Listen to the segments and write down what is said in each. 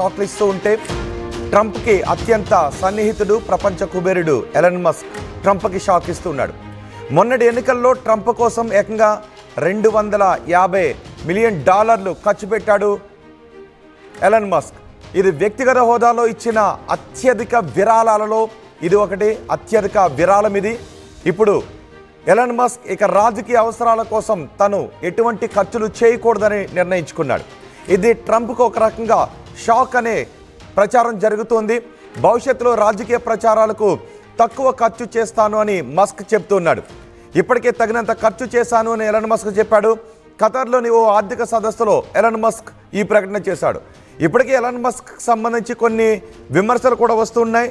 షాక్లిస్తూ ఉంటే ట్రంప్కి అత్యంత సన్నిహితుడు ప్రపంచ కుబేరుడు ఎలన్ మస్క్ ట్రంప్కి షాక్ ఇస్తున్నాడు. మొన్నటి ఎన్నికల్లో ట్రంప్ కోసం ఏకంగా $250 మిలియన్ ఖర్చు పెట్టాడు ఎలన్ మస్క్. ఇది వ్యక్తిగత హోదాలో ఇచ్చిన అత్యధిక విరాళాలలో ఇది ఒకటి, అత్యధిక విరాళం ఇది. ఇప్పుడు ఎలన్ మస్క్ ఇక రాజకీయ అవసరాల కోసం తను ఎటువంటి ఖర్చులు చేయకూడదని నిర్ణయించుకున్నాడు. ఇది ట్రంప్కు ఒక రకంగా షాక్ అనే ప్రచారం జరుగుతోంది. భవిష్యత్తులో రాజకీయ ప్రచారాలకు తక్కువ ఖర్చు చేస్తాను అని మస్క్ చెప్తున్నాడు. ఇప్పటికే తగినంత ఖర్చు చేశాను అని ఎలన్ మస్క్ చెప్పాడు. ఖతర్లోని ఓ ఆర్థిక సదస్సులో ఎలన్ మస్క్ ఈ ప్రకటన చేశాడు. ఇప్పటికే ఎలన్ మస్క్ సంబంధించి కొన్ని విమర్శలు కూడా వస్తున్నాయి.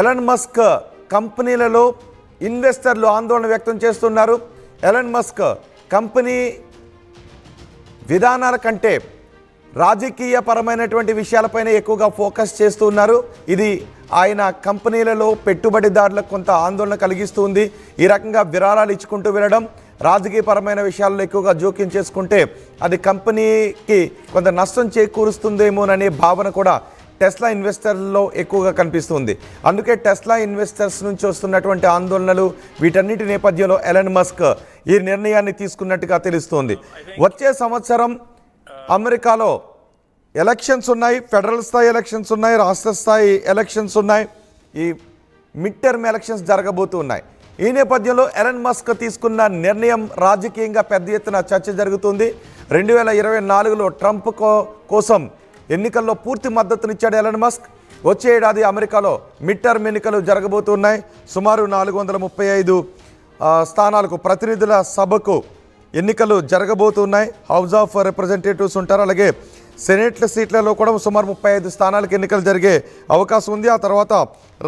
ఎలన్ మస్క్ కంపెనీలలో ఇన్వెస్టర్లు ఆందోళన వ్యక్తం చేస్తున్నారు. ఎలన్ మస్క్ కంపెనీ విధానాల కంటే రాజకీయ పరమైనటువంటి విషయాలపైన ఎక్కువగా ఫోకస్ చేస్తున్నారు. ఇది ఆయన కంపెనీలలో పెట్టుబడిదారులకు కొంత ఆందోళన కలిగిస్తుంది. ఈ రకంగా విరాళాలు ఇచ్చుకుంటూ వెళ్ళడం, రాజకీయపరమైన విషయాల్లో ఎక్కువగా జోక్యం చేసుకుంటే అది కంపెనీకి కొంత నష్టం చేకూరుస్తుందేమోననే భావన కూడా టెస్లా ఇన్వెస్టర్లలో ఎక్కువగా కనిపిస్తుంది. అందుకే టెస్లా ఇన్వెస్టర్స్ నుంచి వస్తున్నటువంటి ఆందోళనలు, వీటన్నిటి నేపథ్యంలో ఎలన్ మస్క్ ఈ నిర్ణయాన్ని తీసుకున్నట్టుగా తెలుస్తోంది. వచ్చే సంవత్సరం అమెరికాలో ఎలక్షన్స్ ఉన్నాయి, ఫెడరల్ స్థాయి ఎలక్షన్స్ ఉన్నాయి, రాష్ట్ర స్థాయి ఎలక్షన్స్ ఉన్నాయి, ఈ మిడ్ టర్మ్ ఎలక్షన్స్ జరగబోతున్నాయి. ఈ నేపథ్యంలో ఎలన్ మస్క్ తీసుకున్న నిర్ణయం రాజకీయంగా పెద్ద ఎత్తున చర్చ జరుగుతుంది. 2024లో ట్రంప్ కోసం ఎన్నికల్లో పూర్తి మద్దతునిచ్చాడు ఎలన్ మస్క్. వచ్చే ఏడాది అమెరికాలో మిడ్ టర్మ్ ఎన్నికలు జరగబోతున్నాయి. సుమారు 435 స్థానాలకు ప్రతినిధుల సభకు ఎన్నికలు జరగబోతున్నాయి. హౌస్ ఆఫ్ రిప్రజెంటేటివ్స్ ఉంటారు, అలాగే సెనేట్ల సీట్లలో కూడా సుమారు 35 స్థానాలకు ఎన్నికలు జరిగే అవకాశం ఉంది. ఆ తర్వాత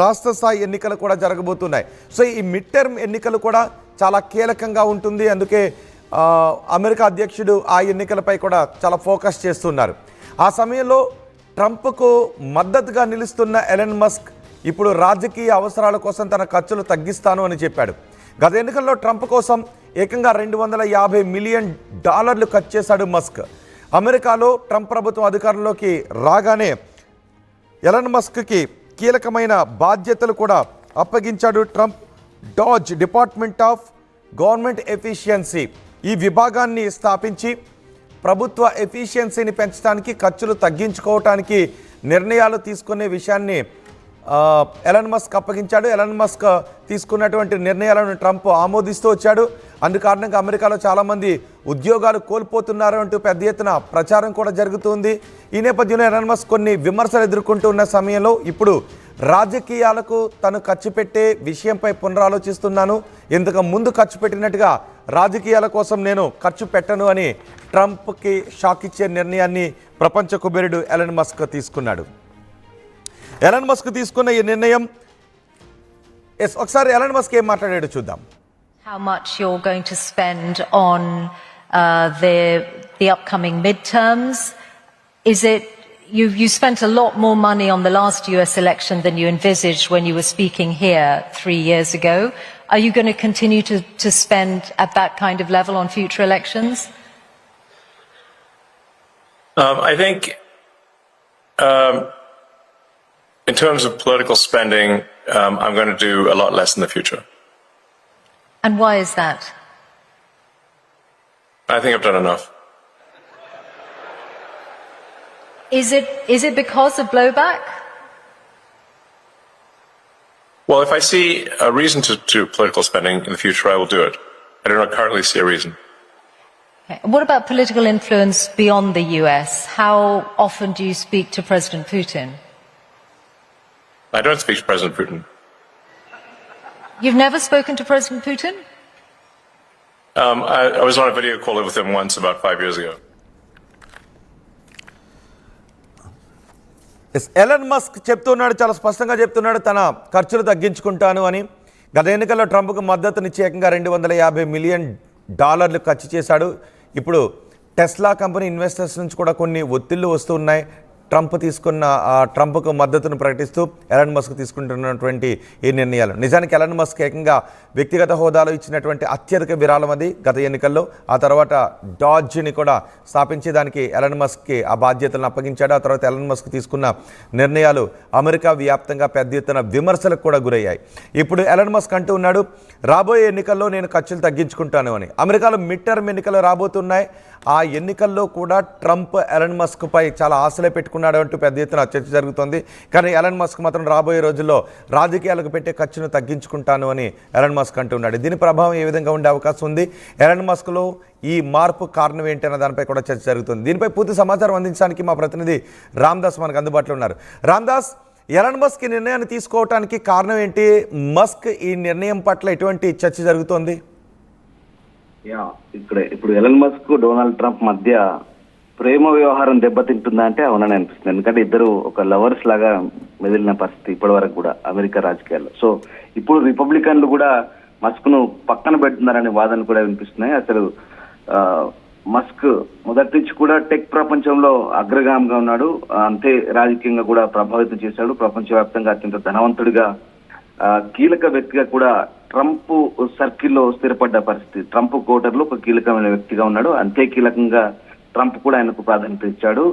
రాష్ట్ర స్థాయి ఎన్నికలు కూడా జరగబోతున్నాయి. సో ఈ మిడ్ టర్మ్ ఎన్నికలు కూడా చాలా కీలకంగా ఉంటుంది. అందుకే అమెరికా అధ్యక్షుడు ఆ ఎన్నికలపై కూడా చాలా ఫోకస్ చేస్తున్నారు. ఆ సమయంలో ట్రంప్కు మద్దతుగా నిలుస్తున్న ఎలన్ మస్క్ ఇప్పుడు రాజకీయ అవసరాల కోసం తన ఖర్చులు తగ్గిస్తాను అని చెప్పాడు. గత ఎన్నికల్లో ట్రంప్ కోసం ఏకంగా $250 మిలియన్ ఖర్చు చేశాడు మస్క్. అమెరికాలో ట్రంప్ ప్రభుత్వం అధికారంలోకి రాగానే ఎలన్ మస్క్కి కీలకమైన బాధ్యతలు కూడా అప్పగించాడు Trump. DOGE department of government efficiency ఈ విభాగాన్ని స్థాపించి ప్రభుత్వ ఎఫిషియన్సీని పెంచడానికి, ఖర్చులు తగ్గించుకోవటానికి నిర్ణయాలు తీసుకునే విషయాన్ని ఎలన్ మస్క్ అప్పగించాడు. ఎలన్ మస్క్ తీసుకున్నటువంటి నిర్ణయాలను ట్రంప్ ఆమోదిస్తూ వచ్చాడు. అందుకారణంగా అమెరికాలో చాలామంది ఉద్యోగాలు కోల్పోతున్నారు అంటూ పెద్ద ఎత్తున ప్రచారం కూడా జరుగుతుంది. ఈ నేపథ్యంలో ఎలన్ మస్క్ కొన్ని విమర్శలు ఎదుర్కొంటున్న సమయంలో ఇప్పుడు రాజకీయాలకు తను ఖర్చు పెట్టే విషయంపై పునరాలోచిస్తున్నాను, ఇంతకు ముందు ఖర్చు పెట్టినట్టుగా రాజకీయాల కోసం నేను ఖర్చు పెట్టను అని ట్రంప్కి షాక్ ఇచ్చే నిర్ణయాన్ని ప్రపంచ కుబేరుడు ఎలన్ మస్క్ తీసుకున్నాడు. ఎలన్ మస్క్ తీసుకున్న ఈ నిర్ణయం ఒకసారి ఎలన్ మస్క్ ఏం మాట్లాడాడో చూద్దాం. How much you're going to spend on the upcoming midterms? Is it you spent a lot more money on the last US election than you envisaged when you were speaking here 3 years ago? Are you going to continue to spend at that kind of level on future elections? I think in terms of political spending, I'm going to do a lot less in the future. And why is that? I think I've done enough. Is it because of blowback? Well, if I see a reason to do political spending in the future, I will do it. I do not currently see a reason. Okay. What about political influence beyond the US? How often do you speak to President Putin? I don't speak to President Putin. You've never spoken to President Putin? I was on a video call with him once about 5 years ago. Elon Musk చెప్తున్నాడు, చాలా స్పష్టంగా చెప్తున్నాడు తన ఖర్చులు తగ్గించుకుంటాను అని. గత ఎన్నికల్లో ట్రంప్కు మద్దతునిచ్చి ఏకంగా $250 మిలియన్ ఖర్చు చేశాడు. ఇప్పుడు టెస్లా కంపెనీ ఇన్వెస్టర్స్ నుంచి కూడా కొన్ని ఒత్తిళ్లు వస్తున్నాయి. ట్రంప్కు మద్దతును ప్రకటిస్తూ ఎలన్ మస్క్ తీసుకుంటున్నటువంటి ఈ నిర్ణయాలు. నిజానికి ఎలన్ మస్క్ ఏకంగా వ్యక్తిగత హోదాలో ఇచ్చినటువంటి అత్యధిక విరాళం అది గత ఎన్నికల్లో. ఆ తర్వాత డాడ్జ్ని కూడా స్థాపించి దానికి ఎలన్ మస్క్కి ఆ బాధ్యతలను అప్పగించాడు. ఆ తర్వాత ఎలన్ మస్క్ తీసుకున్న నిర్ణయాలు అమెరికా వ్యాప్తంగా పెద్ద ఎత్తున విమర్శలకు కూడా గురయ్యాయి. ఇప్పుడు ఎలన్ మస్క్ అంటూ ఉన్నాడు, రాబోయే ఎన్నికల్లో నేను ఖర్చులు తగ్గించుకుంటాను అని. అమెరికాలో మిడ్ టర్మ్ ఎన్నికలు రాబోతున్నాయి. ఆ ఎన్నికల్లో కూడా ట్రంప్ ఎలన్ మస్క్ పై చాలా ఆశలే పెట్టుకున్నాడు అంటూ పెద్ద ఎత్తున చర్చ జరుగుతోంది. కానీ ఎలన్ మస్క్ మాత్రం రాబోయే రోజుల్లో రాజకీయాలకు పెట్టే ఖర్చును తగ్గించుకుంటాను అని ఎలన్ మస్క్ అంటున్నాడు. దీని ప్రభావం ఏ విధంగా ఉండే అవకాశం ఉంది, ఎలన్ మస్క్లో ఈ మార్పు కారణం ఏంటి అన్న దానిపై కూడా చర్చ జరుగుతుంది. దీనిపై పూర్తి సమాచారం అందించడానికి మా ప్రతినిధి రామ్దాస్ మనకు అందుబాటులో ఉన్నారు. రామ్దాస్, ఎలన్ మస్క్ ఈ నిర్ణయాన్ని తీసుకోవడానికి కారణం ఏంటి? మస్క్ ఈ నిర్ణయం పట్ల ఎటువంటి చర్చ జరుగుతోంది? ఇప్పుడు ఎలన్ మస్క్ డొనాల్డ్ ట్రంప్ మధ్య ప్రేమ వ్యవహారం దెబ్బతింటుందా అంటే అవునని అనిపిస్తుంది. ఎందుకంటే ఇద్దరు ఒక లవర్స్ లాగా మెదిలిన పరిస్థితి ఇప్పటి వరకు కూడా అమెరికా రాజకీయాల్లో. సో ఇప్పుడు రిపబ్లికన్లు కూడా మస్క్ ను పక్కన పెడుతున్నారనే వాదనలు కూడా వినిపిస్తున్నాయి. అసలు మస్క్ మొదటి నుంచి కూడా టెక్ ప్రపంచంలో అగ్రగామిగా ఉన్నాడు. అంతే రాజకీయంగా కూడా ప్రభావితం చేశాడు. ప్రపంచవ్యాప్తంగా అత్యంత ధనవంతుడిగా, కీలక వ్యక్తిగా కూడా ట్రంప్ సర్కిల్లో స్థిరపడ్డ పరిస్థితి. ట్రంప్ కోటర్లో ఒక కీలకమైన వ్యక్తిగా ఉన్నాడు. అంతే కీలకంగా ట్రంప్ కూడా ఆయనకు ప్రాధాన్యత ఇచ్చాడు.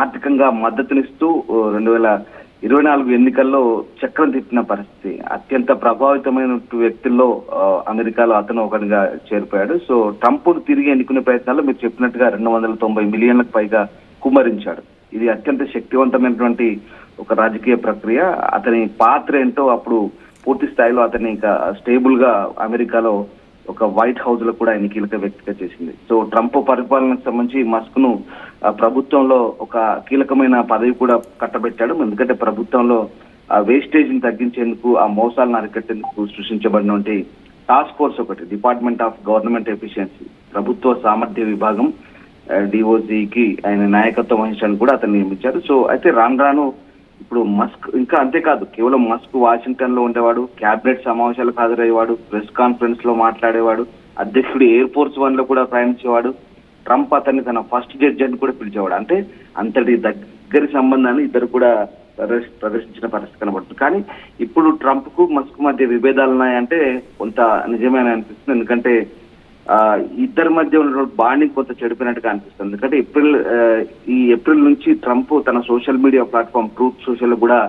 ఆర్థికంగా మద్దతునిస్తూ 2024 ఎన్నికల్లో చక్రం తిప్పిన పరిస్థితి. అత్యంత ప్రభావితమైన వ్యక్తుల్లో అమెరికాలో అతను ఒకటిగా చేరిపోయాడు. సో ట్రంప్ తిరిగి ఎన్నుకునే ప్రయత్నాల్లో మీరు చెప్పినట్టుగా 290 మిలియన్లకు పైగా కుమ్మరించాడు. ఇది అత్యంత శక్తివంతమైనటువంటి ఒక రాజకీయ ప్రక్రియ. అతని పాత్ర ఏంటో అప్పుడు పూర్తి స్థాయిలో అతన్ని ఇంకా స్టేబుల్ గా అమెరికాలో ఒక వైట్ హౌస్ లో కూడా ఆయన కీలక వ్యక్తిగా చేసింది. సో ట్రంప్ పరిపాలనకు సంబంధించి మస్క్ ను ప్రభుత్వంలో ఒక కీలకమైన పదవి కూడా కట్టబెట్టాడు. ఎందుకంటే ప్రభుత్వంలో వేస్టేజ్ ని తగ్గించేందుకు, ఆ మోసాలను అరికట్టేందుకు సృష్టించబడినటువంటి టాస్క్ ఫోర్స్ ఒకటి, డిపార్ట్మెంట్ ఆఫ్ గవర్నమెంట్ ఎఫిషియన్సీ, ప్రభుత్వ సామర్థ్య విభాగం డిఓజికి ఆయన నాయకత్వం వహించడానికి కూడా అతను నియమించారు. సో అయితే రాను ఇప్పుడు మస్క్ ఇంకా అంతేకాదు, కేవలం మస్క్ వాషింగ్టన్ లో ఉండేవాడు, క్యాబినెట్ సమావేశాలకు హాజరయ్యేవాడు, ప్రెస్ కాన్ఫరెన్స్ లో మాట్లాడేవాడు, అధ్యక్షుడు ఎయిర్ ఫోర్స్ 1 లో కూడా ప్రయాణించేవాడు. ట్రంప్ అతన్ని తన ఫస్ట్ జడ్జి అని కూడా పిలిచేవాడు. అంటే అంతటి దగ్గరి సంబంధాన్ని ఇద్దరు కూడా ప్రదర్శించిన పరిస్థితి కనబడుతుంది. కానీ ఇప్పుడు ట్రంప్ కు మస్క్ మధ్య విభేదాలు ఉన్నాయంటే కొంత నిజమే అనిపిస్తుంది. ఎందుకంటే ఇద్దరి మధ్య ఉన్న బాండింగ్ కొంత చెడిపోయినట్టుగా అనిపిస్తుంది. ఎందుకంటే ఏప్రిల్ నుంచి ట్రంప్ తన social media platform truth social కూడా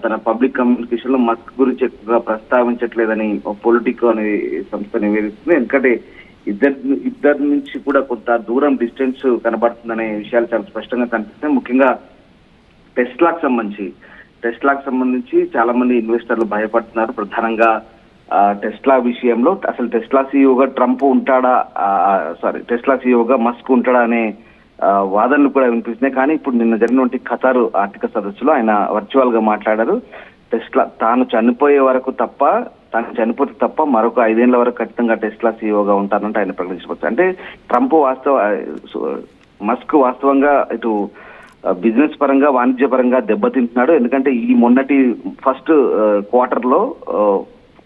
తన పబ్లిక్ కమ్యూనికేషన్ లో మస్క్ గురించి ఎక్కువగా ప్రస్తావించట్లేదని పొలిటికో అనే సంస్థ నివేదిస్తుంది. ఎందుకంటే ఇద్దరి నుంచి కూడా కొంత దూరం డిస్టెన్స్ కనబడుతుందనే విషయాలు చాలా స్పష్టంగా కనిపిస్తాయి. ముఖ్యంగా టెస్లాకు సంబంధించి చాలా మంది ఇన్వెస్టర్లు భయపడుతున్నారు. ప్రధానంగా టెస్లా విషయంలో అసలు టెస్లా సీఈఓగా ట్రంప్ ఉంటాడా, టెస్లా సీఈఓగా మస్క్ ఉంటాడా అనే వాదనలు కూడా వినిపిస్తున్నాయి. కానీ ఇప్పుడు నిన్న జరిగినటువంటి ఖతార్ ఆర్థిక సదస్సులో ఆయన వర్చువల్ గా మాట్లాడారు. టెస్లా తాను చనిపోతే తప్ప మరొక 5 ఏళ్ల వరకు ఖచ్చితంగా టెస్లా సీఈఓగా ఉంటారంటే ఆయన ప్రకటించవచ్చు. అంటే ట్రంప్ మస్క్ వాస్తవంగా ఇటు బిజినెస్ పరంగా, వాణిజ్య పరంగా దెబ్బతింటున్నాడు. ఎందుకంటే ఈ మొన్నటి ఫస్ట్ క్వార్టర్ లో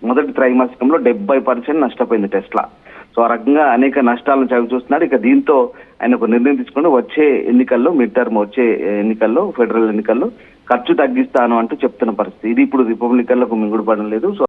మొదటి త్రైమాసికంలో 70% నష్టపోయింది టెస్లా. సో ఆ రకంగా అనేక నష్టాలను చవి చూస్తున్నాడు. ఇక దీంతో ఆయన ఒక నిర్ణయం తీసుకుని వచ్చే ఎన్నికల్లో ఫెడరల్ ఎన్నికల్లో ఖర్చు తగ్గిస్తాను అంటూ చెప్తున్న పరిస్థితి. ఇది ఇప్పుడు రిపబ్లికన్లకు మింగుడు పడడం లేదు. సో